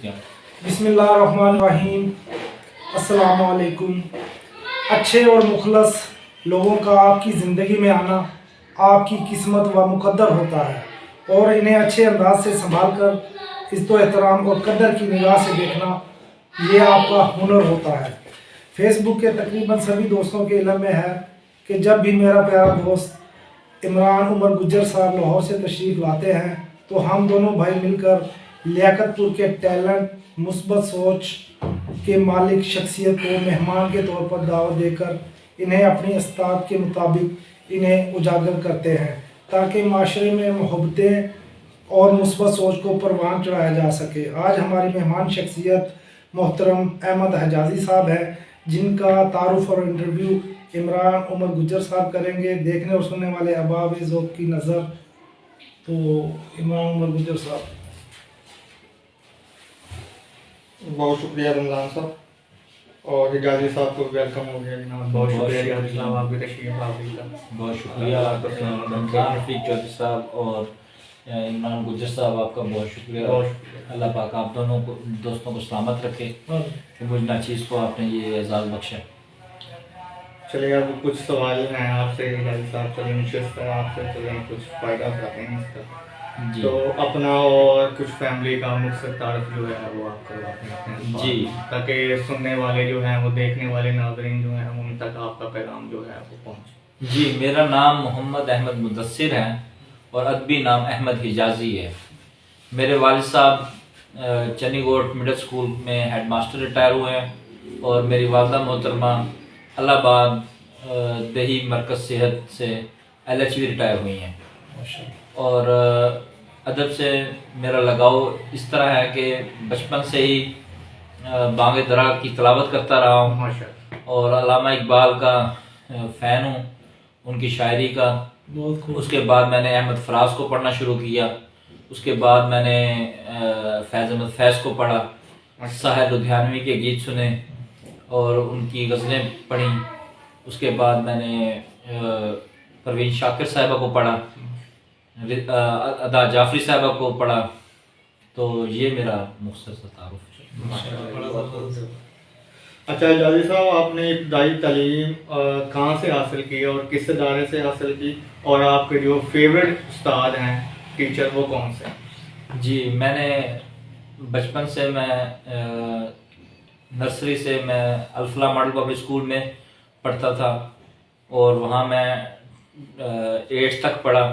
بسم اللہ الرحمن الرحیم، السلام علیکم۔ اچھے اور مخلص لوگوں کا آپ کی زندگی میں آنا آپ کی قسمت و مقدر ہوتا ہے، اور انہیں اچھے انداز سے سنبھال کر عزت و احترام اور قدر کی نگاہ سے دیکھنا یہ آپ کا ہنر ہوتا ہے۔ فیس بک کے تقریباً سبھی دوستوں کے علم میں ہے کہ جب بھی میرا پیارا دوست عمران عمر گجر صاحب لاہور سے تشریف لاتے ہیں تو ہم دونوں بھائی مل کر لیاقت پور کے ٹیلنٹ، مثبت سوچ کے مالک شخصیت کو مہمان کے طور پر دعوت دے کر انہیں اپنی استعداد کے مطابق انہیں اجاگر کرتے ہیں تاکہ معاشرے میں محبتیں اور مثبت سوچ کو پروان چڑھایا جا سکے۔ آج ہماری مہمان شخصیت محترم احمد حجازی صاحب ہیں، جن کا تعارف اور انٹرویو عمران عمر گجر صاحب کریں گے۔ دیکھنے اور سننے والے احباب ذوق کی نظر تو عمران عمر گجر صاحب۔ بہت شکریہ رمضان صاحب، اور حجازی صاحب کو ویلکم ہو گیا جناب۔ بہت شکریہ حجازی صاحب آپ کی تشریف آوری کا۔ بہت شکریہ رمضان رفیق چودھری صاحب اور عمران گجر صاحب، آپ کا بہت شکریہ۔ اللہ پاک آپ دونوں کو دوستوں کو سلامت رکھے کہ مجھ ناچیز کو آپ نے یہ اعزاز بخشا۔ چلیے اب کچھ سوال ہیں آپ سے حجازی صاحب، چلیے نشست ہے آپ سے، چلیے کچھ فائدہ اٹھاتے ہیں اس کا۔ جی تو اپنا اور کچھ فیملی کا مختصر تعارف جو ہے وہ آپ کرواتے ہیں جی، تاکہ سننے والے جو ہیں وہ دیکھنے والے ناظرین جو ہیں ان تک آپ کا پیغام جو ہے وہ پہنچے۔ جی، میرا نام محمد احمد مدثر ہے اور ادبی نام احمد حجازی ہے۔ میرے والد صاحب چنی گوٹ مڈل اسکول میں ہیڈ ماسٹر ریٹائر ہوئے ہیں، اور میری والدہ محترمہ الہ آباد دیہی مرکز صحت سے LHV ریٹائر ہوئی ہیں۔ اور ادب سے میرا لگاؤ اس طرح ہے کہ بچپن سے ہی بانگ درا کی تلاوت کرتا رہا ہوں، ماشاءاللہ۔ اور علامہ اقبال کا فین ہوں، ان کی شاعری کا۔ بہت خوب۔ اس کے بعد میں نے احمد فراز کو پڑھنا شروع کیا، اس کے بعد میں نے فیض احمد فیض کو پڑھا، ساحر لدھیانوی کے گیت سنے اور ان کی غزلیں پڑھیں۔ اس کے بعد میں نے پروین شاکر صاحبہ کو پڑھا، ادا جعفری صاحبہ کو پڑھا۔ تو یہ میرا مختصر تعارف ہے۔ اچھا حجازی صاحب، آپ نے ابتدائی تعلیم کہاں سے حاصل کی اور کس ادارے سے حاصل کی، اور آپ کے جو فیوریٹ استاد ہیں ٹیچر وہ کون سے؟ جی، میں نے بچپن سے میں نرسری سے میں الفلاح ماڈل پبلک اسکول میں پڑھتا تھا، اور وہاں میں 8 تک پڑھا۔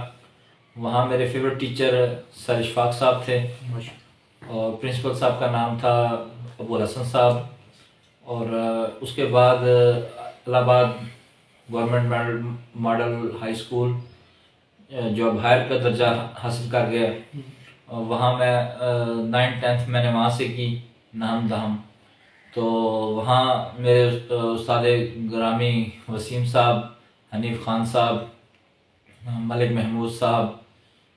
وہاں میرے فیوریٹ ٹیچر سر اشفاق صاحب تھے، اور پرنسپل صاحب کا نام تھا ابو الحسن صاحب۔ اور اس کے بعد الہ آباد گورنمنٹ ماڈل ہائی اسکول جو اب ہائر کا درجہ حاصل کر گیا، وہاں میں 9th 10th میں نے وہاں سے کی، نہم دہم۔ تو وہاں میرے استاد گرامی وسیم صاحب، حنیف خان صاحب، ملک محمود صاحب،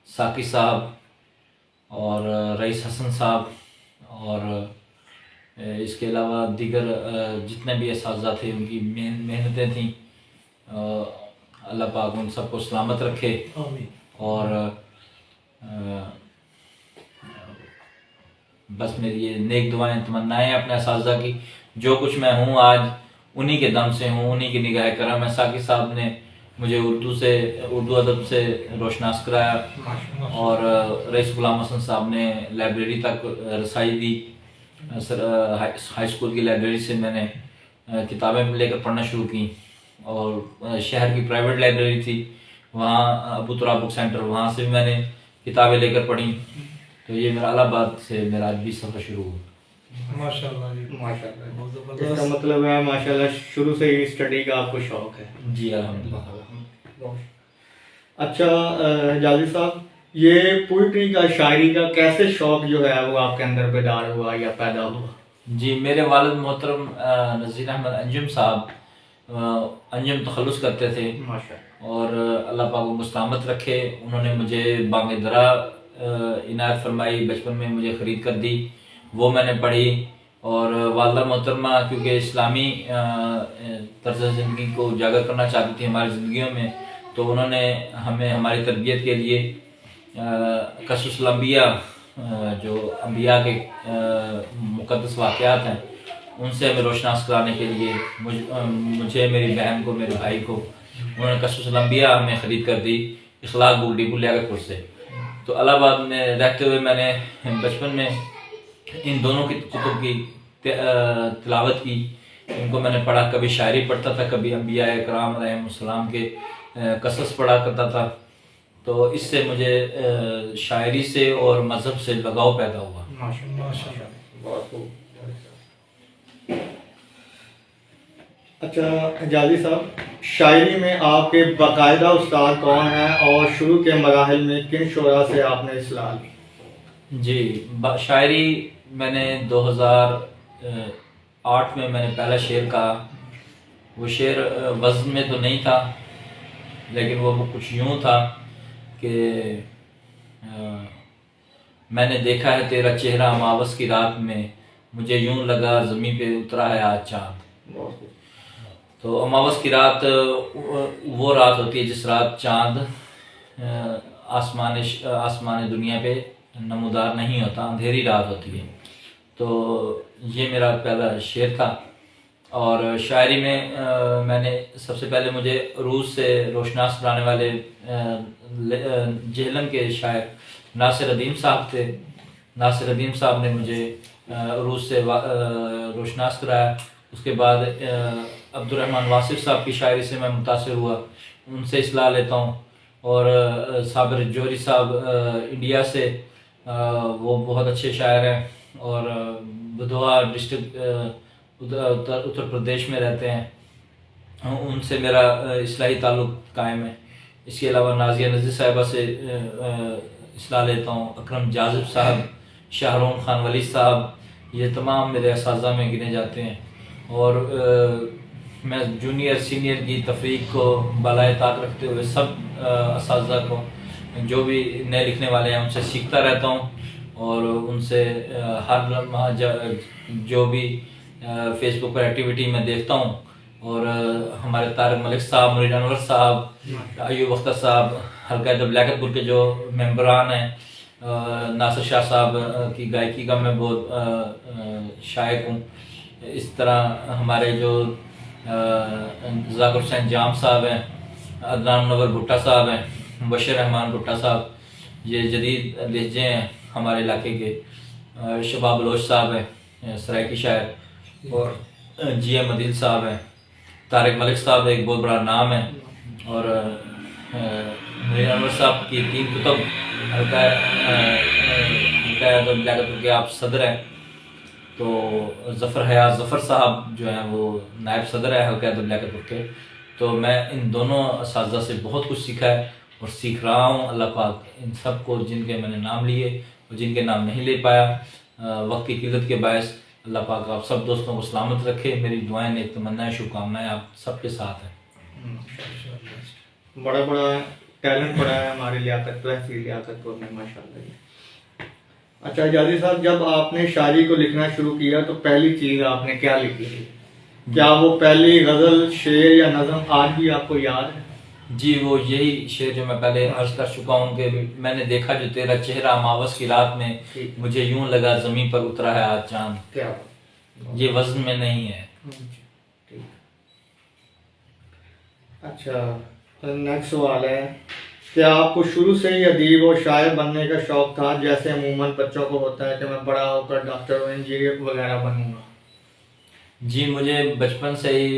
ساقی صاحب اور رئیس حسن صاحب، اور اس کے علاوہ دیگر جتنے بھی اساتذہ تھے ان کی محنتیں تھیں۔ اللہ پاک ان سب کو سلامت رکھے، اور بس میری یہ نیک دعائیں تمنائیں اپنے اساتذہ کی۔ جو کچھ میں ہوں آج انہی کے دم سے ہوں، انہی کی نگاہ کرم ہے۔ ساقی صاحب نے مجھے اردو ادب سے روشناس کرایا، اور رئیس غلام حسن صاحب نے لائبریری تک رسائی دی۔ ہائی اسکول کی لائبریری سے میں نے کتابیں لے کر پڑھنا شروع کی، اور شہر کی پرائیویٹ لائبریری تھی وہاں ابو تراب بک سینٹر، وہاں سے بھی میں نے کتابیں لے کر پڑھی۔ تو یہ میرا الہ آباد سے میرا ادبی سفر شروع ہوا۔ ماشاءاللہ جی، ماشاءاللہ، اس کا مطلب ہے ماشاءاللہ شروع سے ہی اسٹڈی کا آپ کو شوق ہے۔ جی الحمدللہ۔ اچھا حجازی صاحب، یہ پوئٹری کا، شاعری کا کیسے شوق جو ہے وہ آپ کے اندر بیدار ہوا یا پیدا ہوا؟ جی، میرے والد محترم نذیر احمد انجم صاحب انجم تخلص کرتے تھے، اور اللہ پاک کو سلامت رکھے۔ انہوں نے مجھے بانگ درا عنایت فرمائی، بچپن میں مجھے خرید کر دی، وہ میں نے پڑھی۔ اور والدہ محترمہ کیونکہ اسلامی طرز زندگی کو اجاگر کرنا چاہتی تھی ہماری زندگیوں میں، تو انہوں نے ہمیں ہماری تربیت کے لیے قصص الانبیاء جو انبیاء کے مقدس واقعات ہیں ان سے ہمیں روشناس کرانے کے لیے مجھے، میری بہن کو، میرے بھائی کو انہوں نے قصص الانبیاء ہمیں خرید کر دی اخلاق بک ڈیپو لیاقت پور سے. تو الہ آباد میں رہتے ہوئے میں نے بچپن میں ان دونوں کی کتب کی تلاوت کی، ان کو میں نے پڑھا. کبھی شاعری پڑھتا تھا، کبھی انبیاء کرام علیہ السلام کے قصص پڑھا کرتا تھا. تو اس سے مجھے شاعری سے اور مذہب سے لگاؤ پیدا ہوا. ماشاء اللہ. بہت خوب. اچھا حجازی صاحب، شاعری میں آپ کے باقاعدہ استاد کون ہیں اور شروع کے مراحل میں کن شعراء سے آپ نے اصلاح لی؟ جی، شاعری میں نے 2008 میں نے پہلا شعر کہا. وہ شعر وزن میں تو نہیں تھا، لیکن وہ کچھ یوں تھا کہ میں نے دیکھا ہے تیرا چہرہ اماوس کی رات میں، مجھے یوں لگا زمیں پہ اترا ہے آج چاند. تو اماوس کی رات وہ رات ہوتی ہے جس رات چاند آسمان دنیا پہ نمودار نہیں ہوتا، اندھیری رات ہوتی ہے. تو یہ میرا پہلا شعر تھا. اور شاعری میں نے سب سے پہلے مجھے عروج سے روشناس کرانے والے جہلم کے شاعر ناصر ندیم صاحب تھے. ناصر ندیم صاحب نے مجھے عروج سے روشناس کرایا. اس کے بعد عبد الرحمن واصف صاحب کی شاعری سے میں متاثر ہوا، ان سے اصلاح لیتا ہوں. اور صابر جوہری صاحب انڈیا سے، وہ بہت اچھے شاعر ہیں اور بدھوا ڈسٹرکٹ اتر پردیش میں رہتے ہیں. ان سے میرا اصلاحی تعلق قائم ہے. اس کے علاوہ نازیہ نذیر صاحبہ سے اصلاح لیتا ہوں. اکرم جاذب صاحب، شاہرون خان ولی صاحب، یہ تمام میرے اساتذہ میں گنے جاتے ہیں. اور میں جونیئر سینئر کی تفریق کو بالائے طاق رکھتے ہوئے سب اساتذہ کو، جو بھی نئے لکھنے والے ہیں، ان سے سیکھتا رہتا ہوں. اور ان سے ہر لمحہ جو بھی فیس بک پر ایکٹیویٹی میں دیکھتا ہوں. اور ہمارے طارق ملک صاحب، مرید انور صاحب، ایوب اختر صاحب، حلقہ ادب لیاقت پور کے جو ممبران ہیں، ناصر شاہ صاحب کی گائیکی کا میں بہت شائق ہوں. اس طرح ہمارے جو ذاکر حسین جام صاحب ہیں، عدنان منور بھٹا صاحب ہیں، مبشر رحمان بھٹا صاحب، یہ جدید لہجے ہیں ہمارے علاقے کے. شباب بلوچ صاحب ہیں سرائکی شاعر، اور جی ایم عدیل صاحب ہیں. طارق ملک صاحب ایک بہت بڑا نام ہے. اور مرید انور صاحب کی 3 کتب حلقہ ادب لیاقت پور کے آپ صدر ہیں. تو ظفر حیات ظفر صاحب جو ہیں وہ نائب صدر ہے حلقہ ادب لیاقت پور کے. تو میں ان دونوں اساتذہ سے بہت کچھ سیکھا ہے اور سیکھ رہا ہوں. اللہ پاک ان سب کو، جن کے میں نے نام لیے اور جن کے نام نہیں لے پایا وقت کی قلت کے باعث، اللہ پاک آپ سب دوستوں کو سلامت رکھے. میری دعائیں، نیک تمنائیں، شبھ کامنائیں آپ سب کے ساتھ ہیں. بڑا ٹیلنٹ پڑا ہے ہماری لیاقت تحصیل لیاقت پور میں، ماشاء اللہ. اچھا حجازی صاحب، جب آپ نے شاعری کو لکھنا شروع کیا تو پہلی چیز آپ نے کیا لکھی تھی؟ کیا وہ پہلی غزل، شعر یا نظم آج بھی آپ کو یاد ہے؟ جی، وہ یہی شعر جو میں پہلے عرض کر چکا ہوں کہ میں نے دیکھا جو تیرا چہرہ اماوس کی رات میں، مجھے یوں لگا زمین پر اترا ہے آج چاند. کیا یہ وزن میں نہیں ہے. اچھا، نیکسٹ سوال ہے، کیا آپ کو شروع سے ہی ادیب اور شاعر بننے کا شوق تھا، جیسے عموماً بچوں کو ہوتا ہے کہ میں بڑا ہو کر ڈاکٹر اور انجینئر وغیرہ بنوں گا؟ جی، مجھے بچپن سے ہی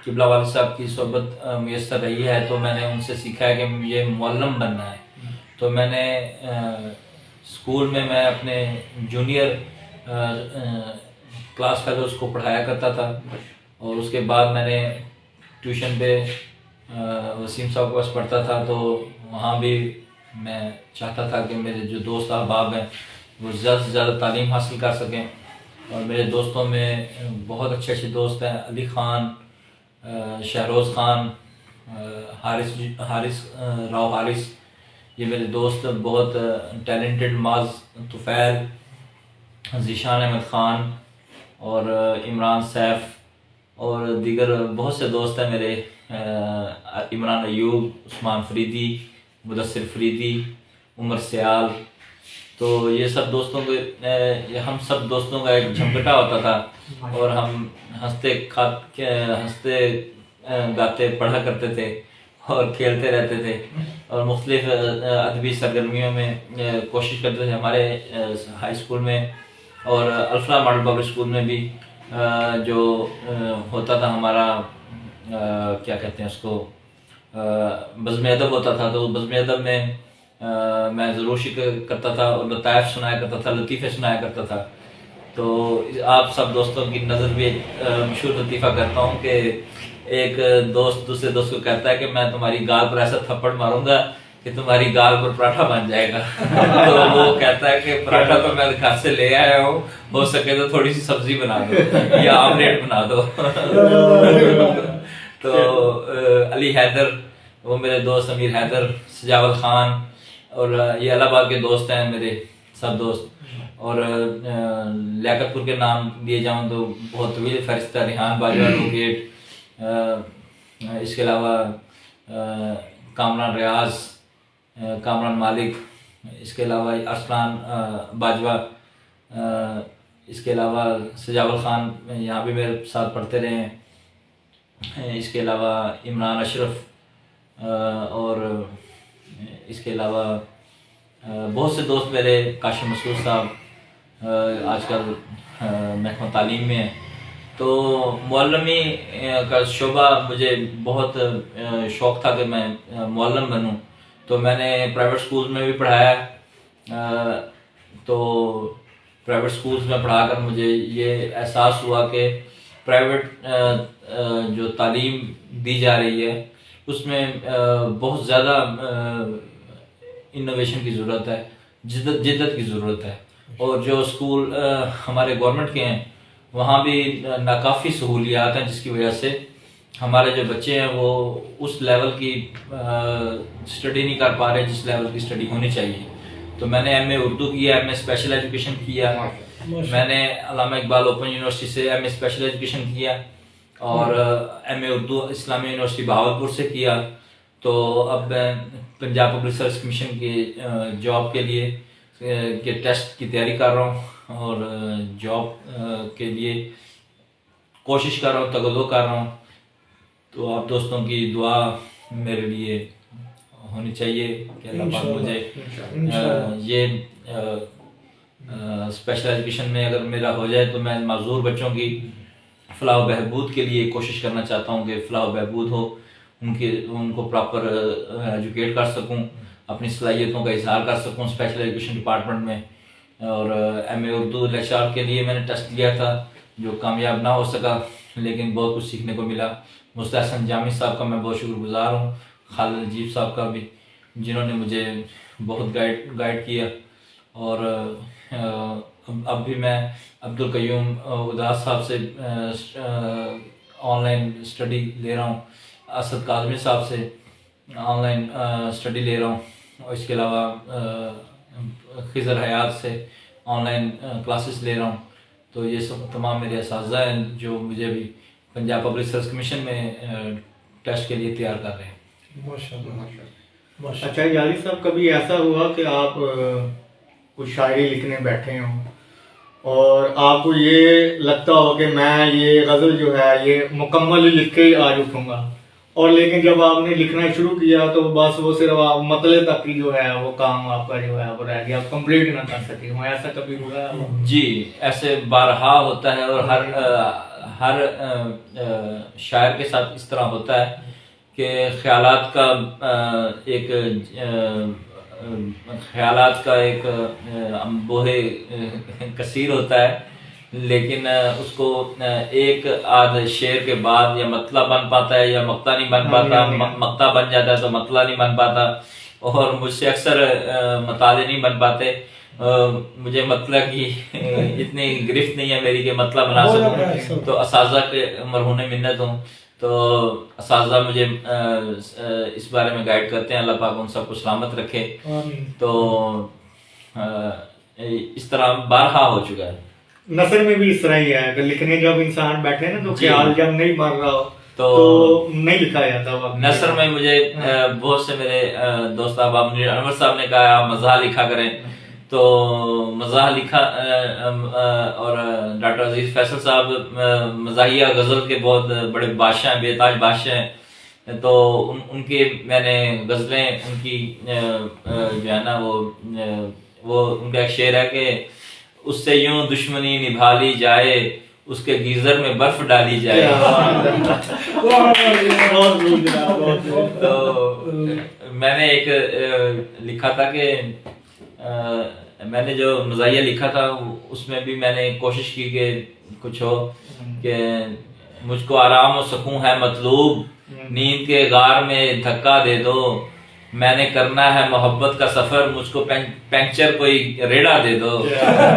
قبلہ والد صاحب کی صحبت میسر رہی ہے. تو میں نے ان سے سیکھا ہے کہ مجھے معلم بننا ہے. تو میں نے اسکول میں اپنے جونیئر کلاس فیلوز کو پڑھایا کرتا تھا. اور اس کے بعد میں نے ٹیوشن پہ وسیم صاحب کے پاس پڑھتا تھا. تو وہاں بھی میں چاہتا تھا کہ میرے جو دوست احباب ہیں وہ زیادہ سے زیادہ تعلیم حاصل کر سکیں. اور میرے دوستوں میں بہت اچھے دوست ہیں، علی خان، شہروز خان، حارث راؤ حارث، یہ میرے دوست بہت ٹیلنٹڈ. معاذ طفیل، ذیشان احمد خان اور عمران سیف اور دیگر بہت سے دوست ہیں میرے. عمران ایوب، عثمان فریدی، مدثر فریدی، عمر سیال. تو یہ سب دوستوں کے ہم سب دوستوں کا ایک جھمگٹا ہوتا تھا اور ہم ہنستے گاتے پڑھا کرتے تھے اور کھیلتے رہتے تھے اور مختلف ادبی سرگرمیوں میں کوشش کرتے تھے. ہمارے ہائی اسکول میں اور الفلاح ماڈل پبلک اسکول میں بھی جو ہوتا تھا ہمارا کیا کہتے ہیں اس کو بزم ادب ہوتا تھا, تو بزم ادب میں میں ضرور شرکت کرتا تھا اور لطائف سنایا کرتا تھا, لطیفے سنایا کرتا تھا. تو آپ سب دوستوں کی نظر بھی مشہور لطیفہ کرتا ہوں کہ ایک دوست دوسرے دوست کو کہتا ہے کہ میں تمہاری گال پر ایسا تھپڑ ماروں گا کہ تمہاری گال پر پراٹھا بن جائے گا. تو وہ کہتا ہے کہ پراٹھا تو میں گھر سے لے آیا ہوں, ہو سکے تو تھوڑی سی سبزی بنا دو یا آملیٹ بنا دو. تو علی حیدر, وہ میرے دوست, امیر حیدر, سجاول خان, اور یہ الہ آباد کے دوست ہیں میرے سب دوست. اور لیاقت پور کے نام دیے جاؤں تو بہت طویل فہرست ہے. ریحان باجوہ لوکیٹ, اس کے علاوہ کامران ریاض, کامران مالک, اس کے علاوہ ارسلان باجوہ, اس کے علاوہ سجاول خان یہاں بھی میرے ساتھ پڑھتے رہے ہیں. اس کے علاوہ عمران اشرف, اور اس کے علاوہ بہت سے دوست میرے, کاشم مسعود صاحب آج کل محکمہ تعلیم میں ہیں. تو معلمی کا شعبہ مجھے بہت شوق تھا کہ میں معلم بنوں, تو میں نے پرائیویٹ اسکولز میں بھی پڑھایا. تو پرائیویٹ اسکولز میں پڑھا کر مجھے یہ احساس ہوا کہ پرائیویٹ جو تعلیم دی جا رہی ہے اس میں بہت زیادہ انوویشن کی ضرورت ہے, جدت کی ضرورت ہے. اور جو اسکول ہمارے گورنمنٹ کے ہیں وہاں بھی ناکافی سہولیات ہیں, جس کی وجہ سے ہمارے جو بچے ہیں وہ اس لیول کی اسٹڈی نہیں کر پا رہے جس لیول کی اسٹڈی ہونی چاہیے. تو میں نے ایم اے اردو کیا, ایم اے اسپیشل ایجوکیشن کیا, میں نے علامہ اقبال اوپن یونیورسٹی سے ایم اے اسپیشل ایجوکیشن کیا, اور ایم اے اردو اسلامی یونیورسٹی بہاولپور سے کیا. تو اب میں پنجاب پبلک سروس کمیشن کی جاب کے لیے کے ٹیسٹ کی تیاری کر رہا ہوں, اور جاب کے لیے کوشش کر رہا ہوں, تگدو کر رہا ہوں. تو آپ دوستوں کی دعا میرے لیے ہونی چاہیے کہ اللہ پاک مجھے یہ اسپیشل ایجوکیشن میں اگر میرا ہو جائے تو میں معذور بچوں کی فلاح و بہبود کے لیے کوشش کرنا چاہتا ہوں کہ فلاح و بہبود ہو, ان کو پراپر ایجوکیٹ کر سکوں, اپنی صلاحیتوں کا اظہار کر سکوں اسپیشل ایجوکیشن ڈپارٹمنٹ میں. اور ایم اے اردو لیکچرار کے لیے میں نے ٹیسٹ دیا تھا جو کامیاب نہ ہو سکا, لیکن بہت کچھ سیکھنے کو ملا. مستحسن جامی صاحب کا میں بہت شکر گزار ہوں, خالد نجیب صاحب کا بھی, جنہوں نے مجھے بہت گائیڈ کیا. اور اب بھی میں عبدالقیوم اداس صاحب سے آن لائن اسٹڈی لے رہا ہوں, اسد کاظمی صاحب سے آن لائن اسٹڈی لے رہا ہوں, اور اس کے علاوہ خضر حیات سے آن لائن کلاسز لے رہا ہوں. تو یہ سب تمام میرے اساتذہ ہیں جو مجھے بھی پنجاب پبلک سروس کمیشن میں ٹیسٹ کے لیے تیار کر رہے ہیں. اچھا یاری صاحب, کبھی ایسا ہوا کہ آپ کچھ شاعری لکھنے بیٹھے ہوں اور آپ کو یہ لگتا ہو کہ میں یہ غزل جو ہے یہ مکمل لکھ کے ہی آج اٹھوں گا, اور لیکن جب آپ نے لکھنا شروع کیا تو بس وہ صرف آپ مطلع تک کی جو ہے وہ کام آپ کا جو ہے وہ رہ گیا, آپ کمپلیٹ نہ کر سکے, وہ ایسا کبھی ہوا ہے؟ جی, ایسے بارہا ہوتا ہے, اور ہر شاعر کے ساتھ اس طرح ہوتا ہے کہ خیالات کا ایک انبوہ کثیر ہوتا ہے, لیکن اس کو ایک آدھ شعر کے بعد یا مطلع بن پاتا ہے یا مقطع نہیں بن پاتا, مقطع بن جاتا ہے تو مطلع نہیں بن پاتا. اور مجھ سے اکثر مطالعے نہیں بن پاتے, مجھے مطلع کی اتنی گرفت نہیں ہے میری کہ مطلع بنا سکوں. تو اساتذہ کے مرہون منت ہوں, تو اساتذہ مجھے اس بارے میں گائیڈ کرتے ہیں, اللہ پاک ان سب کو سلامت رکھے. تو اس طرح بارہا ہو چکا ہے. نثر میں بھی اس طرح ہی ہے کہ لکھنے جب انسان بیٹھے نا تو خیال جب نہیں مر رہا ہو تو نہیں لکھا جاتا. نثر میں مجھے بہت سے میرے دوست احباب انور صاحب نے کہا آپ مزاح لکھا کریں, تو مزاح لکھا اور ڈاکٹر عزیز فیصل صاحب مزاحیہ غزل کے بہت بڑے بادشاہ ہیں، بے تاج بادشاہ ہیں، تو ان کے میں نے غزلیں ان کی جو ہے نا وہ ان کا ایک شعر ہے کہ اس سے یوں دشمنی نبھا لی جائے، اس کے گیزر میں برف ڈالی جائے. تو میں نے ایک لکھا تھا کہ میں نے جو مزاحیہ لکھا تھا اس میں بھی میں نے کوشش کی کہ کچھ ہو کہ مجھ کو آرام و سکون ہے مطلوب، نیند کے غار میں دھکا دے دو، میں نے کرنا ہے محبت کا سفر، مجھ کو پنکچر کوئی ریڑا دے دو.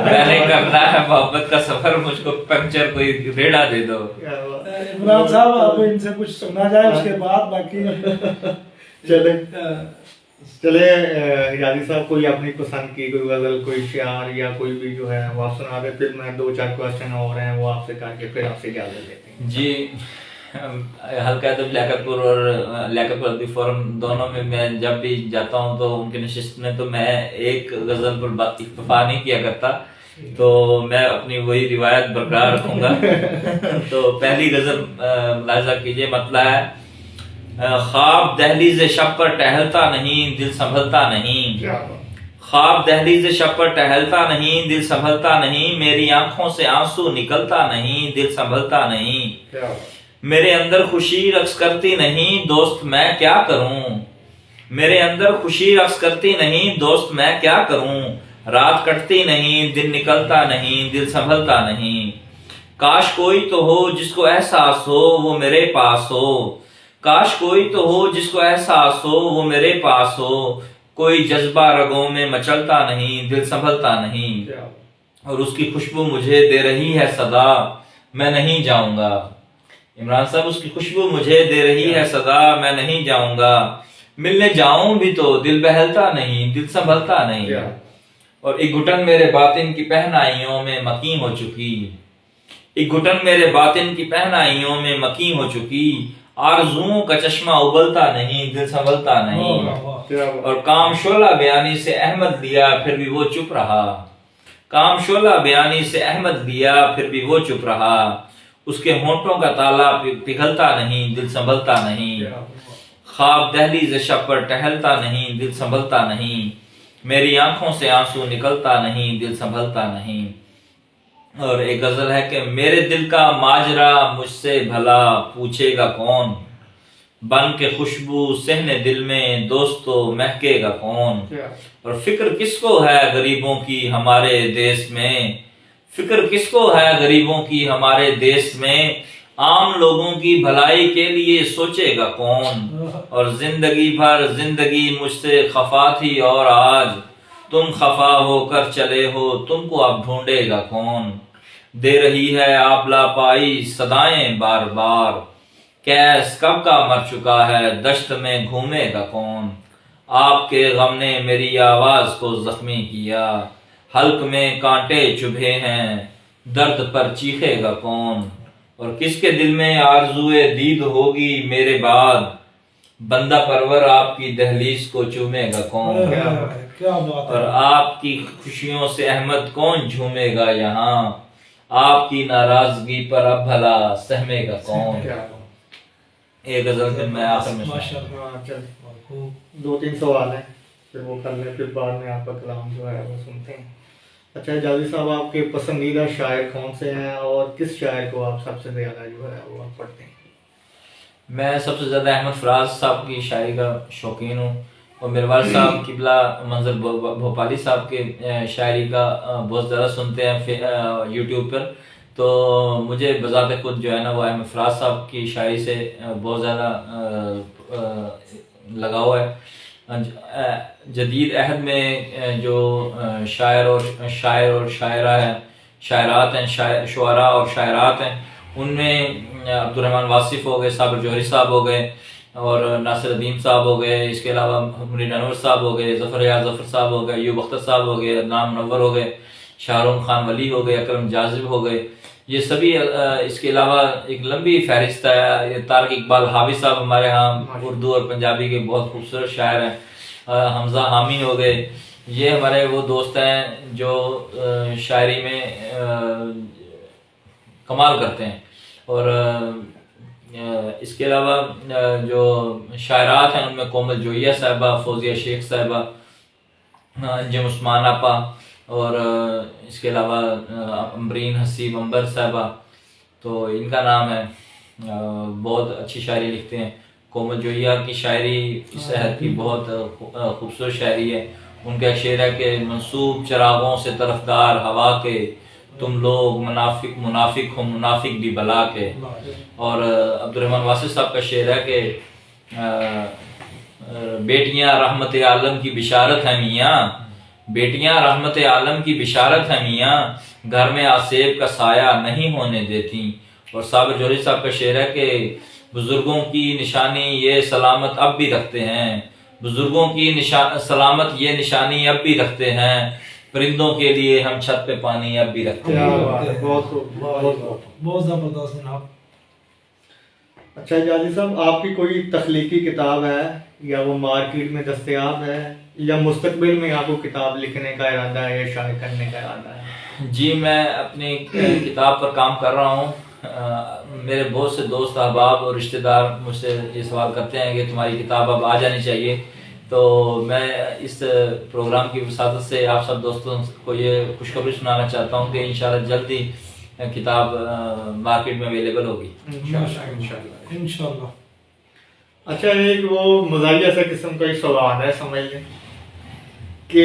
میں نے کرنا ہے محبت کا سفر، مجھ کو پنکچر کوئی ریڑا دے دو. عمران صاحب اب ان سے کچھ سنا جائے، اس کے بعد باقی چلے حجازی صاحب کوئی اپنی پسند کی کوئی غزل، کوئی شعر یا کوئی بھی جو ہے وہ آپ سنا دیں، پھر میں 2-4 کوسچن اور ہیں وہ آپ سے کر کے پھر آپ سے اجازت لیتے ہیں. جی، حلقہ ادب لیاقت پور اور لیاقت پور ادبی فورم دونوں میں جب بھی جاتا ہوں تو ان کی نشست میں تو میں ایک غزل پر اکتفا نہیں کیا کرتا، تو میں اپنی وہی روایت برقرار رکھوں گا. تو پہلی غزل ملاحظہ کیجیے، مطلع ہے خواب دہلیز شب پر ٹہلتا نہیں، دل سنبھلتا نہیں. خواب دہلیز شب پر ٹہلتا نہیں، دل سنبھلتا نہیں، میری آنکھوں سے آنسو نکلتا نہیں، دل سنبھلتا نہیں. میرے اندر خوشی رقص کرتی نہیں، دوست میں کیا کروں. میرے اندر خوشی رقص کرتی نہیں، دوست میں کیا کروں. رات کٹتی نہیں، دن نکلتا نہیں، دل سنبھلتا نہیں. کاش کوئی تو ہو جس کو احساس ہو وہ میرے پاس ہو. کاش کوئی تو ہو جس کو احساس ہو وہ میرے پاس ہو. کوئی جذبہ رگوں میں مچلتا نہیں، دل سنبھلتا نہیں. اور اس کی خوشبو مجھے دے رہی ہے صدا، میں نہیں جاؤں گا. عمران صاحب، اس کی خوشبو مجھے دے رہی ہے صدا، میں نہیں جاؤں گا. ملنے جاؤں بھی تو دل بہلتا نہیں، دل سنبھلتا نہیں. اور ایک گھٹن میرے باطن کی پہنائیوں میں مقیم ہو چکی. ایک گھٹن میرے باطن کی پہنائیوں میں مقیم ہو چکی. آرزوؤں کا چشمہ ابلتا نہیں، دل سنبھلتا نہیں. اور کام شعلہ بیانی سے احمد لیا پھر بھی وہ چپ رہا. کام شعلہ بیانی سے احمد لیا پھر بھی وہ چپ رہا. اس کے ہونٹوں کا تالا پگھلتا نہیں، دل سنبھلتا نہیں. خواب دہلیز شب پر ٹہلتا نہیں، دل سنبھلتا نہیں. میری آنکھوں سے آنسو نکلتا نہیں، دل سنبھلتا نہیں. اور ایک غزل ہے کہ میرے دل کا ماجرا مجھ سے بھلا پوچھے گا کون. بن کے خوشبو صحن دل میں دوستو مہکے گا کون. اور فکر کس کو ہے غریبوں کی ہمارے دیس میں. فکر کس کو ہے غریبوں کی ہمارے دیس میں. عام لوگوں کی بھلائی کے لیے سوچے گا کون. اور زندگی بھر زندگی مجھ سے خفا تھی اور آج تم خفا ہو کر چلے ہو، تم کو اب ڈھونڈے گا کون. دے رہی ہے آپ لاپائی صدائیں بار بار، کیس کب کا مر چکا ہے دشت میں گھومے گا کون. آپ کے غم نے میری آواز کو زخمی کیا، حلق میں کانٹے چبھے ہیں درد پر چیخے گا کون. اور کس کے دل میں آرزوئے دید ہوگی میرے بعد، بندہ پرور آپ کی دہلیز کو چومے گا کون. اور آپ کی خوشیوں سے احمد کون جھومے گا یہاں، آپ کی ناراضگی پر اب بھلا سہمے گا کون. ایک غزل پھر میں آخر میں 2-3 سوال ہیں پھر وہ کر لیں، پھر بعد میں آپ کا کلام جو ہے وہ سنتے ہیں. اچھا حجازی صاحب، آپ کے پسندیدہ شاعر کون سے ہیں اور کس شاعر کو آپ سب سے زیادہ جو ہے وہ آپ پڑھتے ہیں؟ میں سب سے زیادہ احمد فراز صاحب کی شاعری کا شوقین ہوں، اور میرے والد صاحب قبلہ منظر بھوپالی صاحب کے شاعری کا بہت زیادہ سنتے ہیں یوٹیوب پر. تو مجھے بذات خود جو ہے نا وہ احمد فراز صاحب کی شاعری سے بہت زیادہ لگاؤ ہے. جدید عہد میں جو شاعر اور شاعرہ ہیں، شاعرات ہیں، شعراء اور شاعرات ہیں، ان میں عبد الرحمن واصف ہو گئے، صابر جوہری صاحب ہو گئے، اور ناصر الدین صاحب ہو گئے. اس کے علاوہ مرید انور صاحب ہو گئے، ظفر ریاض ظفر صاحب ہو گئے، ایوب اختر صاحب ہو گئے، عدنان منور ہو گئے، شاہ رخ خان ولی ہو گئے، اکرم جاذب ہو گئے. یہ سبھی اس کے علاوہ ایک لمبی فہرست ہے. طارق اقبال حاوی صاحب ہمارے ہاں اردو اور پنجابی کے بہت خوبصورت شاعر ہیں. حمزہ حامی ہو گئے. یہ ہمارے وہ دوست ہیں جو شاعری میں کمال کرتے ہیں، اور اس کے علاوہ جو شاعرات ہیں ان میں کومل جوئیہ صاحبہ، فوزیہ شیخ صاحبہ، انجم عثمان آپا، اور اس کے علاوہ امبرین حسیب امبر صاحبہ، تو ان کا نام ہے، بہت اچھی شاعری لکھتے ہیں۔ کومل جوئیہ کی شاعری اس عہد کی بہت خوبصورت شاعری ہے۔ ان کا شعر ہے کہ منسوب چراغوں سے طرفدار ہوا کے، تم لوگ منافق ہو منافق بھی بلا کے۔ اور عبدالرحمن واصف صاحب کا شعر ہے کہ بیٹیاں رحمت عالم کی بشارت ہیں میاں، بیٹیاں رحمت عالم کی بشارت ہیں میاں، گھر میں آسیب کا سایہ نہیں ہونے دیتی۔ اور صابر جوہری صاحب کا شعر ہے کہ بزرگوں کی نشانی یہ سلامت اب بھی رکھتے ہیں، بزرگوں کی سلامت یہ نشانی اب بھی رکھتے ہیں، پرندوں کے لیے ہم چھت پہ پانی اب بھی رکھتے ہیں۔ بہت زبردست جناب۔ اچھا جاجی صاحب، آپ کی کوئی تخلیقی کتاب ہے یا وہ مارکیٹ میں دستیاب ہے، یا مستقبل میں آپ کو کتاب لکھنے کا ارادہ ہے یا شائع کرنے کا ارادہ ہے؟ جی میں اپنی کتاب پر کام کر رہا ہوں۔ میرے بہت سے دوست احباب اور رشتہ دار مجھ سے یہ سوال کرتے ہیں کہ تمہاری کتاب اب آ جانی چاہیے، تو میں اس پروگرام کی وساطت سے آپ سب دوستوں کو یہ خوشخبری سنانا چاہتا ہوں کہ انشاءاللہ جلد ہی کتاب مارکیٹ میں اویلیبل ہوگی انشاءاللہ۔ اچھا، ایک وہ مزاحیہ سے قسم کا ہی سوال ہے، سمجھ لیں کہ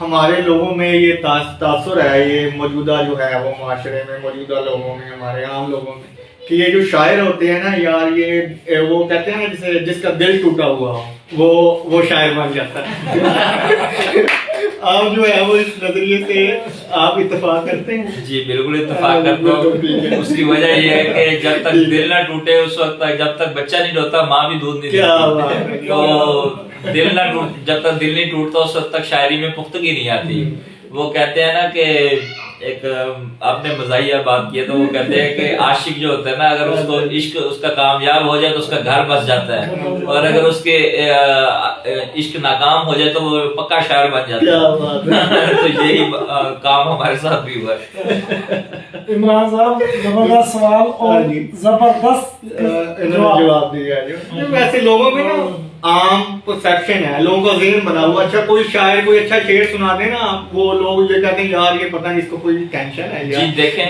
ہمارے لوگوں میں یہ تاثر ہے، یہ موجودہ جو ہے وہ معاشرے میں، موجودہ لوگوں میں، ہمارے عام لوگوں میں، کہ یہ جو شاعر ہوتے ہیں نا یار، یہ وہ کہتے ہیں نا جس کا دل ٹوٹا ہوا ہو وہ شاعر بن جاتا ہے۔ آپ جو ہے وہ اس نظریے سے آپ اتفاق کرتے ہیں؟ جی بالکل اتفاق کرتا ہوں۔ اس کی وجہ یہ ہے کہ جب تک دل نہ ٹوٹے اس وقت تک، جب تک بچہ نہیں روتا ماں بھی دودھ نہیں دیتی، تو دل نہ ٹوٹ، جب تک دل نہیں ٹوٹتا اس وقت تک شاعری میں پختگی نہیں آتی۔ وہ کہتے ہیں نا کہ ایک آپ نے مزاحیہ بات کی ہے، تو وہ کہتے ہیں کہ عاشق جو ہوتا ہے نا، اگر اس کو عشق اس کا کامیاب ہو جائے تو اس کا گھر بس جاتا ہے، اور اگر اس کے عشق ناکام ہو جائے تو وہ پکا شاعر بن جاتا ہے۔ تو یہی کام ہمارے ساتھ بھی ہوا ہے۔ عمران صاحب زبردست سوال اور زبردست جواب دیا۔ ویسے لوگوں میں نا عام پرسیپشن ہے، لوگوں کا ذہن بنا ہوا، اچھا کوئی شاعر کوئی اچھا شعر سنا دے نا، وہ لوگ یہ کہتے ہیں یار یہ پتہ نہیں اس کو کوئی ٹینشن ہے۔ جی دیکھیں،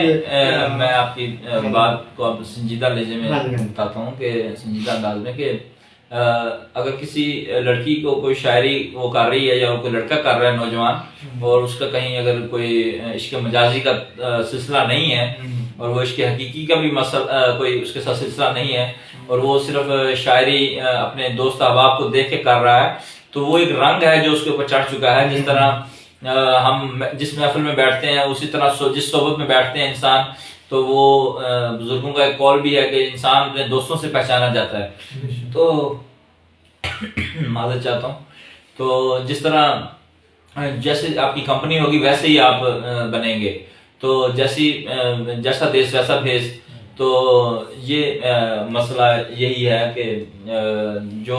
میں آپ کی بات کو اب سنجیدہ لہجے میں بتاتا ہوں، کہ سنجیدہ انداز میں، کہ اگر کسی لڑکی کو کوئی شاعری وہ کر رہی ہے یا کوئی لڑکا کر رہا ہے نوجوان، اور اس کا کہیں اگر کوئی عشق مجازی کا سلسلہ نہیں ہے، اور وہ عشق حقیقی کا بھی مسئلہ کوئی اس کے ساتھ سلسلہ نہیں ہے، اور وہ صرف شاعری اپنے دوست احباب کو دیکھ کے کر رہا ہے، تو وہ ایک رنگ ہے جو اس کے اوپر چڑھ چکا ہے۔ جس طرح ہم جس محفل میں بیٹھتے ہیں اسی طرح جس صحبت میں بیٹھتے ہیں انسان، تو وہ بزرگوں کا ایک قول بھی ہے کہ انسان اپنے دوستوں سے پہچانا جاتا ہے۔ تو معذرت چاہتا ہوں، تو جس طرح جیسے آپ کی کمپنی ہوگی ویسے ہی آپ بنیں گے، تو جیسا دیس ویسا بھیس۔ تو یہ مسئلہ یہی ہے کہ جو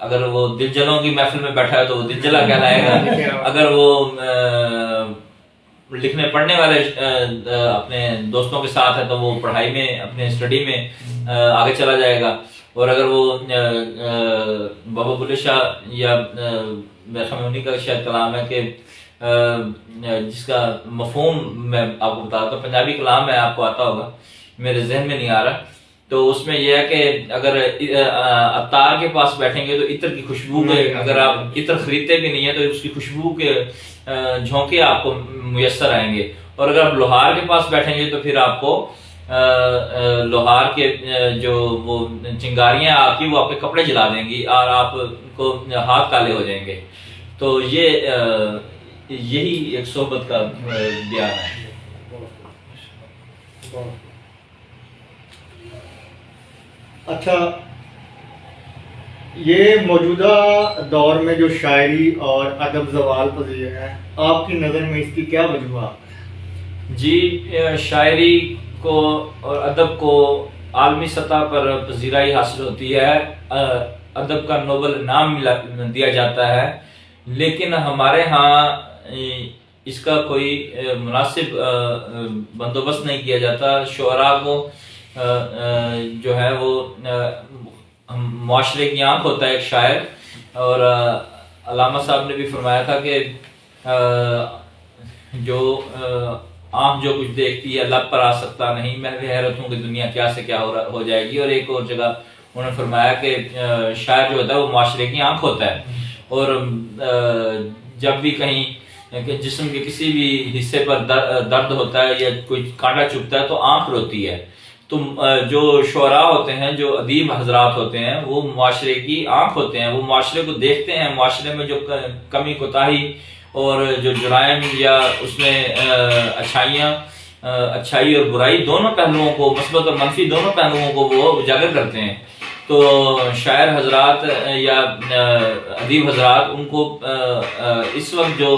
اگر وہ دل جلوں کی محفل میں بیٹھا ہے تو وہ دل جلا کہلائے گا، اگر وہ لکھنے پڑھنے والے اپنے دوستوں کے ساتھ ہے تو وہ پڑھائی میں اپنے اسٹڈی میں آگے چلا جائے گا، اور اگر وہ بابا بلے شاہ یا میرے خیال میں انہی کا شاید کلام ہے کہ جس کا مفہوم میں آپ کو بتاتا ہوں، پنجابی کلام ہے، آپ کو آتا ہوگا، میرے ذہن میں نہیں آ رہا، تو اس میں یہ ہے کہ اگر عطار کے پاس بیٹھیں گے تو عطر کی خوشبو کے، اگر آپ عطر خریدتے بھی نہیں ہیں تو اس کی خوشبو کے جھونکے آپ کو میسر آئیں گے، اور اگر آپ لوہار کے پاس بیٹھیں گے تو پھر آپ کو لوہار کے جو وہ چنگاریاں آپ کی وہ آپ کے کپڑے جلا دیں گی اور آپ کو ہاتھ کالے ہو جائیں گے۔ تو یہی ایک صحبت کا بیان ہے۔ اچھا، یہ موجودہ دور میں جو شاعری اور ادب زوال پذیر ہے، آپ کی نظر میں اس کی کیا وجوہات؟ جی، شاعری کو اور ادب کو عالمی سطح پر پذیرائی حاصل ہوتی ہے، ادب کا نوبل انعام دیا جاتا ہے، لیکن ہمارے ہاں اس کا کوئی مناسب بندوبست نہیں کیا جاتا. شعراء کو جو ہے وہ معاشرے کی آنکھ ہوتا ہے ایک شاعر, اور علامہ صاحب نے بھی فرمایا تھا کہ جو آنکھ جو کچھ دیکھتی ہے لب پر آ سکتا نہیں, میں بھی حیرت ہوں کہ دنیا کیا سے کیا ہو جائے گی. اور ایک اور جگہ انہوں نے فرمایا کہ شاعر جو ہوتا ہے وہ معاشرے کی آنکھ ہوتا ہے, اور جب بھی کہیں کہ جسم کے کسی بھی حصے پر درد ہوتا ہے یا کوئی کانٹا چبھتا ہے تو آنکھ روتی ہے. تو جو شعراء ہوتے ہیں, جو ادیب حضرات ہوتے ہیں, وہ معاشرے کی آنکھ ہوتے ہیں. وہ معاشرے کو دیکھتے ہیں, معاشرے میں جو کمی کوتاہی اور جو جرائم یا اس میں اچھائی اور برائی دونوں پہلوؤں کو, مثبت اور منفی دونوں پہلوؤں کو وہ اجاگر کرتے ہیں. تو شاعر حضرات یا ادیب حضرات, ان کو اس وقت جو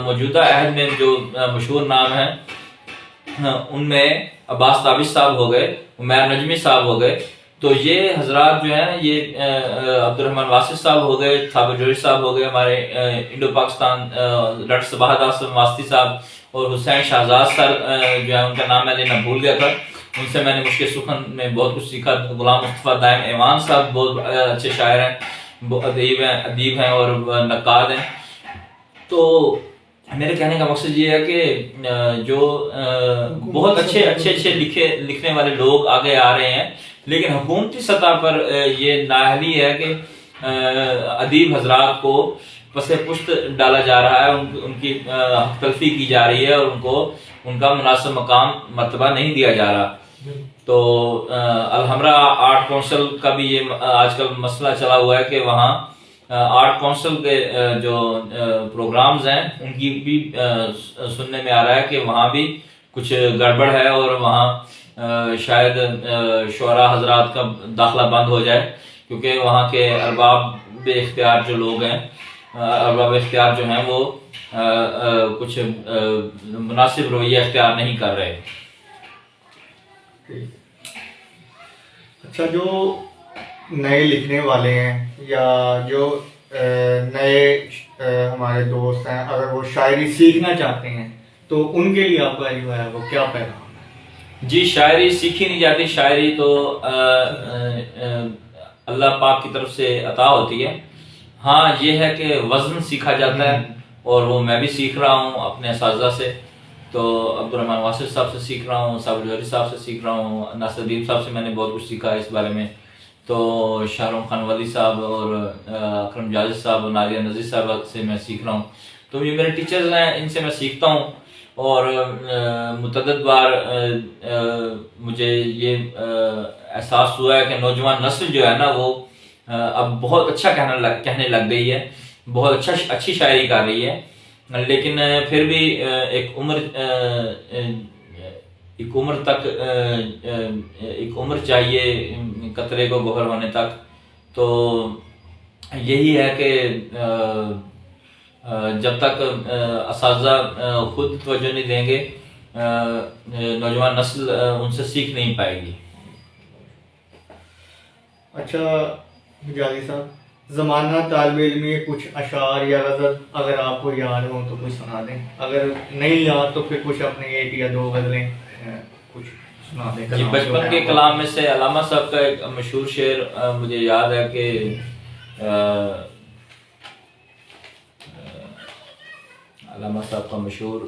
موجودہ عہد میں جو مشہور نام ہیں ان میں عباس تابش صاحب ہو گئے, عمیر نجمی صاحب ہو گئے. تو یہ حضرات جو ہیں, یہ عبد الرحمن واسف صاحب ہو گئے, ثابت جوہری صاحب ہو گئے, ہمارے انڈو پاکستان ڈاکٹر صباحت آصف واسطی صاحب, اور حسین شہزاد سر جو ہے ان کا نام میں لینا بھول گیا تھا, ان سے میں نے مشکل سخن میں بہت کچھ سیکھا. غلام مصطفیٰ دائم ایوان صاحب بہت اچھے شاعر ہیں, ادیب ہیں اور نقاد ہیں. تو میرے کہنے کا مقصد یہ ہے کہ جو بہت اچھے لکھنے والے لوگ آگے آ رہے ہیں, لیکن حکومتی سطح پر یہ نااہلی ہے کہ ادیب حضرات کو پس پشت ڈالا جا رہا ہے, ان کی حق تلفی کی جا رہی ہے, اور ان کو ان کا مناسب مقام مرتبہ نہیں دیا جا رہا. تو الحمرا آرٹ کونسل کا بھی یہ آج کل مسئلہ چلا ہوا ہے کہ وہاں آرٹ کونسل کے جو پروگرامز ہیں ان کی بھی سننے میں آ رہا ہے کہ وہاں بھی کچھ گڑبڑ ہے, اور وہاں شاید شعراء حضرات کا داخلہ بند ہو جائے, کیونکہ وہاں کے ارباب اختیار جو لوگ ہیں, ارباب اختیار جو ہیں وہ کچھ مناسب رویہ اختیار نہیں کر رہے. اچھا, جو نئے لکھنے والے ہیں یا جو نئے ہمارے دوست ہیں, اگر وہ شاعری سیکھنا چاہتے ہیں تو ان کے لیے آپ کا جو ہے وہ کیا پیغام ہے؟ جی, شاعری سیکھی نہیں جاتی. شاعری تو اللہ پاک کی طرف سے عطا ہوتی ہے. ہاں یہ ہے کہ وزن سیکھا جاتا ہے, اور وہ میں بھی سیکھ رہا ہوں اپنے اساتذہ سے. تو عبد الرحمن واسف صاحب سے سیکھ رہا ہوں, ثابت جوہری صاحب سے سیکھ رہا ہوں, ناصر الدین صاحب سے میں نے بہت کچھ سیکھا ہے اس بارے میں. تو شاہ رخ خان ولی صاحب اور اکرم جاوید صاحب اور ناریہ نذیر صاحب سے میں سیکھ رہا ہوں. تو یہ میرے ٹیچرز ہیں, ان سے میں سیکھتا ہوں. اور متعدد بار مجھے یہ احساس ہوا ہے کہ نوجوان نسل جو ہے نا وہ اب بہت اچھا کہنے لگ گئی ہے, بہت اچھی شاعری کر رہی ہے. لیکن پھر بھی ایک عمر چاہیے قطرے کو گوہر ہونے تک. تو یہی ہے کہ جب تک اساتذہ خود توجہ نہیں دیں گے, نوجوان نسل ان سے سیکھ نہیں پائے گی. اچھا جاوی صاحب, زمانہ طالب علمی کچھ اشعار یا غزل اگر آپ کو یاد ہوں تو کچھ سنا دیں, اگر نہیں یاد تو پھر کچھ اپنے ایک یا دو غزلیں کچھ سنا دیں. جی, بچپن کے کلام میں سے علامہ صاحب کا ایک مشہور شعر مجھے یاد ہے کہ علامہ صاحب کا مشہور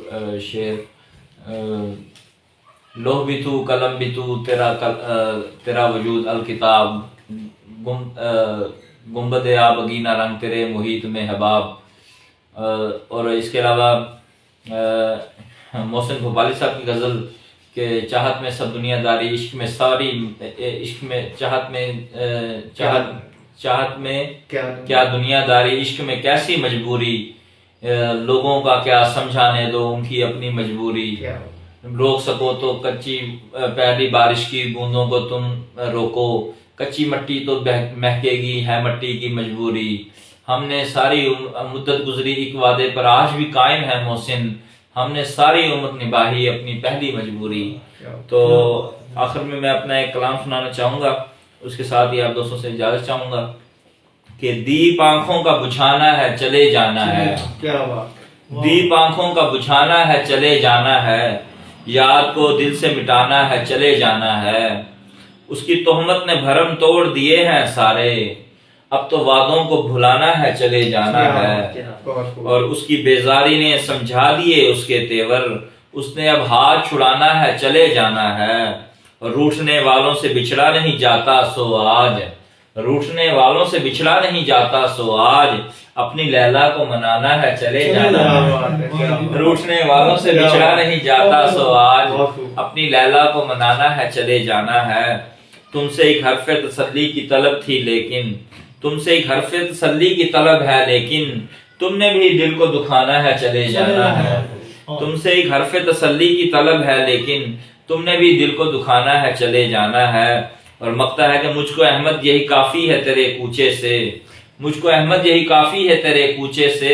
شعر, لوح بھی تو قلم بھی تو تیرا وجود الکتاب, گنبد آبگینہ رنگ تیرے محیط میں حباب. اور اس کے علاوہ محسن بھوپالی صاحب کی غزل کہ چاہت میں سب دنیا داری, عشق میں ساری, عشق میں چاہت میں کیا دنیا داری, عشق میں کیسی مجبوری, لوگوں کا کیا سمجھانے دو ان کی اپنی مجبوری, روک سکو تو کچی پہلی بارش کی بوندوں کو تم روکو, کچی مٹی تو مہکے گی ہے مٹی کی مجبوری, ہم نے ساری مدت گزری ایک وعدے پر آج بھی قائم ہے محسن, ہم نے ساری عمر نباہی اپنی پہلی مجبوری. تو آخر میں اپنا ایک کلام سنانا چاہوں گا, اس کے ساتھ ہی آپ دوستوں سے اجازت چاہوں گا کہ دیپ آنکھوں کا بجھانا ہے چلے جانا ہے، کیا بات، دیپ آنکھوں کا بجھانا ہے چلے جانا ہے، یاد کو دل سے مٹانا ہے چلے جانا ہے، اس کی تہمت نے بھرم توڑ دیے ہیں سارے، اب تو وعدوں کو بھلانا ہے چلے جانا ہے، اور اس کی بیزاری نے سمجھا دیے اس کے تیور، اس نے اب ہاتھ چھڑانا ہے چلے جانا ہے، روٹھنے والوں سے بچھڑا نہیں جاتا سو آج، روٹھنے والوں سے بچھڑا نہیں جاتا سو آج، اپنی لیلا کو منانا ہے چلے جانا ہے، روٹھنے والوں سے بچھڑا نہیں جاتا سو آج، اپنی لیلا کو منانا ہے چلے جانا ہے، تم سے ایک حرف تسلی کی طلب تھی لیکن، تم سے ایک حرف تسلی کی طلب ہے لیکن، تم نے بھی دل کو دکھانا ہے چلے جانا ہے، تم سے ایک حرف تسلی کی طلب ہے لیکن، تم نے بھی دل کو دکھانا ہے چلے جانا ہے، اور مقتا ہے کہ مجھ کو احمد یہی کافی ہے تیرے کوچے سے، مجھ کو احمد یہی کافی ہے تیرے کوچے سے،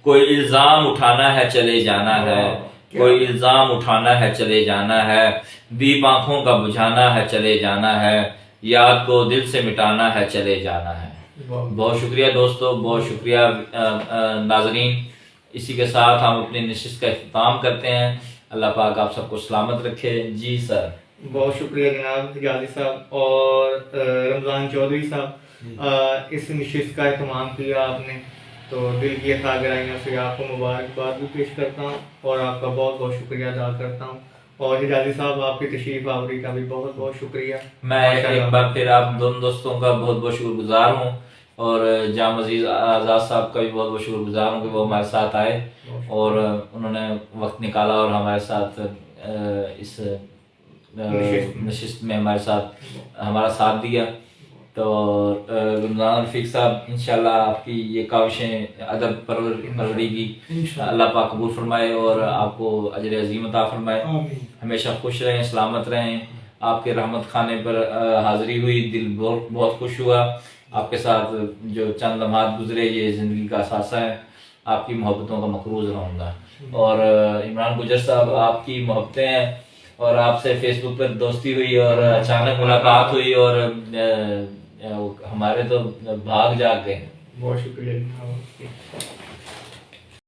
کوئی الزام اٹھانا ہے چلے جانا ہے، کوئی الزام اٹھانا ہے چلے جانا ہے، دیپ آنکھوں کا بجھانا ہے چلے جانا ہے، یاد کو دل سے مٹانا ہے چلے جانا ہے۔ بہت شکریہ دوستو، بہت شکریہ ناظرین، اسی کے ساتھ ہم اپنی نشست کا اختتام کرتے ہیں، اللہ پاک آپ سب کو سلامت رکھے۔ جی سر، بہت شکریہ جناب حجازی صاحب اور رمضان چودھری صاحب، اس نشست کا اہتمام کیا آپ نے، تو دل کی خواہ گرائیوں سے آپ کو مبارکباد بھی پیش کرتا ہوں اور آپ کا بہت بہت شکریہ ادا کرتا ہوں، اور حجازی صاحب آپ کی تشریف آوری کا بھی بہت بہت شکریہ۔ میں ایک بار پھر آپ دونوں دوستوں کا بہت بہت شکر گزار ہوں، اور جام عزیز آزاد صاحب کا بھی بہت بہت شکر گزار ہوں کہ وہ ہمارے ساتھ آئے اور انہوں نے وقت نکالا اور ہمارے ساتھ اس نشست میں ہمارے ساتھ ہمارا ساتھ دیا۔ تو رمضان رفیق صاحب، انشاءاللہ آپ کی یہ کاوشیں ادب پروری کی اللہ پاک قبول فرمائے اور آپ کو اجر عظیم عطا فرمائے، ہمیشہ خوش رہیں، سلامت رہیں۔ آپ کے رحمت خانے پر حاضری ہوئی، دل بہت خوش ہوا، آپ کے ساتھ جو چند لمحات گزرے یہ زندگی کا اثاثہ ہے، آپ کی محبتوں کا مقروض رہوں گا۔ اور عمران گجر صاحب، آپ کی محبتیں ہیں اور آپ سے فیس بک پر دوستی ہوئی اور اچانک ملاقات ہوئی اور ہمارے تو بھاگ جاگ گئے۔ بہت شکریہ جناب۔